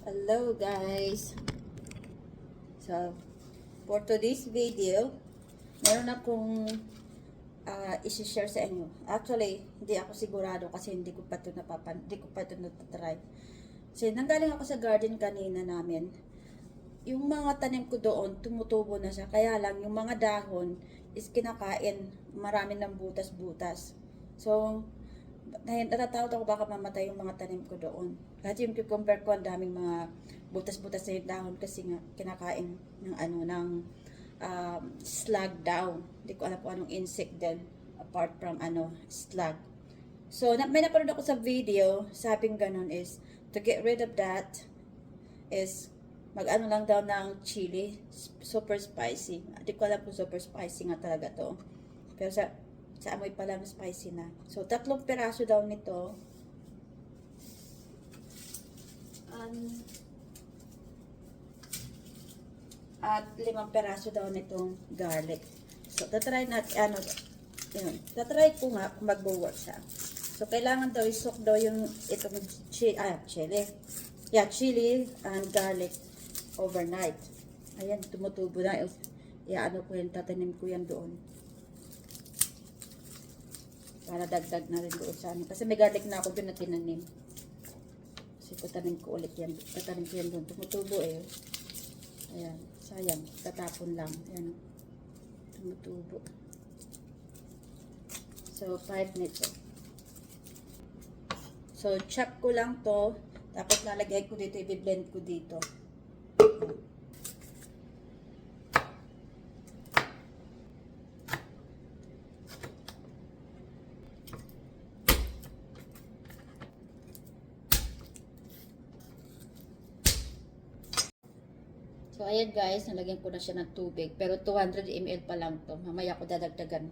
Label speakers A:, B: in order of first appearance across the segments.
A: Hello guys! So, for today's video, meron akong isi-share sa inyo. Actually, hindi ako sigurado kasi hindi ko pa ito natatry. Kasi nanggaling ako sa garden kanina namin. Yung mga tanim ko doon, tumutubo na siya. Kaya lang, yung mga dahon is kinakain. Marami ng butas-butas. So, natatakot ako baka mamatay yung mga tanim ko doon. Kasi yung cucumber ko, ang daming mga butas-butas na yung dahon kasi nga kinakain ng slug daw. Hindi ko alam kung anong insect din apart from slug. So, may napanood ako sa video, sabing ganun is, to get rid of that is mag-ano lang daw ng chili, super spicy. Hindi ko alam kung super spicy nga talaga to. Pero sa amoy pa lang spicy na. So, 3 piraso daw nito. At 5 piraso daw nitong garlic. So, tatry natin, yun. Tatry ko nga kung mag-work siya. So, kailangan daw isok daw yung itong chili. Yeah, chili and garlic overnight. Ayan, tumutubo na. Ko yan, tatanim ko yan doon. Para dagdag na rin doon sa amin. Kasi may garlic na ako doon na tinanim. Kasi tatanim ko ulit yan. Tatanim ko yan doon. Tumutubo eh. Ayan. Sayang. Tatapon lang. Ayan. Tumutubo. So, 5 nito. So, chop ko lang to. Tapos lalagay ko dito. I-blend ko dito. So, ayan guys, nalagyan ko na siya ng tubig. Pero 200 ml pa lang to. Mamaya ko dadagdagan.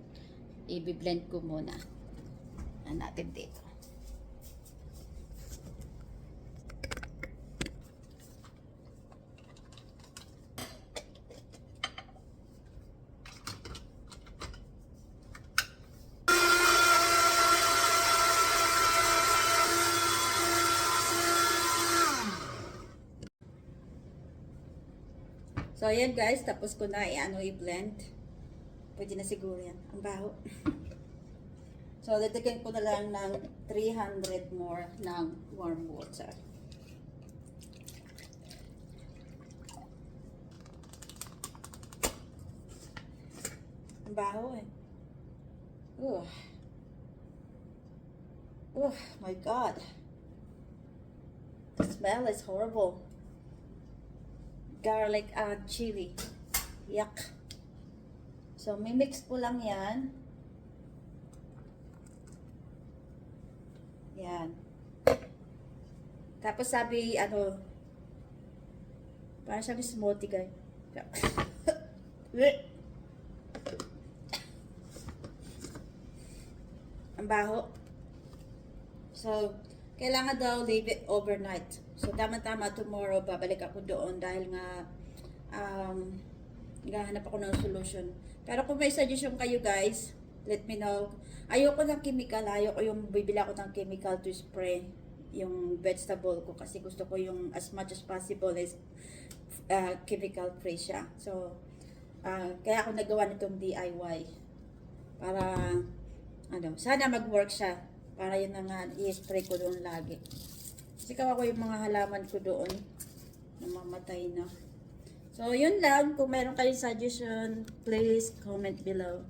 A: I-blend ko muna. Natin dito. So, ayan guys, tapos ko na i-blend. Pwede na siguro yan. Ang baho. So, lalagyan ko na lang ng 300 more ng warm water. Ang baho eh. Oh my God. The smell is horrible. Garlic and chili. Yuck. So, mimix ko lang yan. Yan. Tapos sabi, parang sabi smoothie guys. Ang baho. So, kailangan daw leave it overnight. So, tama-tama tomorrow, babalik ako doon dahil nga naghahanap ako ng solution. Pero kung may suggestion kayo guys, let me know. Ayoko ng chemical, ayoko yung bibili ako ng chemical to spray yung vegetable ko kasi gusto ko yung as much as possible is chemical free siya. So, kaya ako nagawa nitong DIY para sana mag-work siya. Para yun na nga, i-spray ko doon lagi. Kasi kawawa yung mga halaman ko doon. Namamatay na. So, yun lang. Kung meron kayong suggestion, please comment below.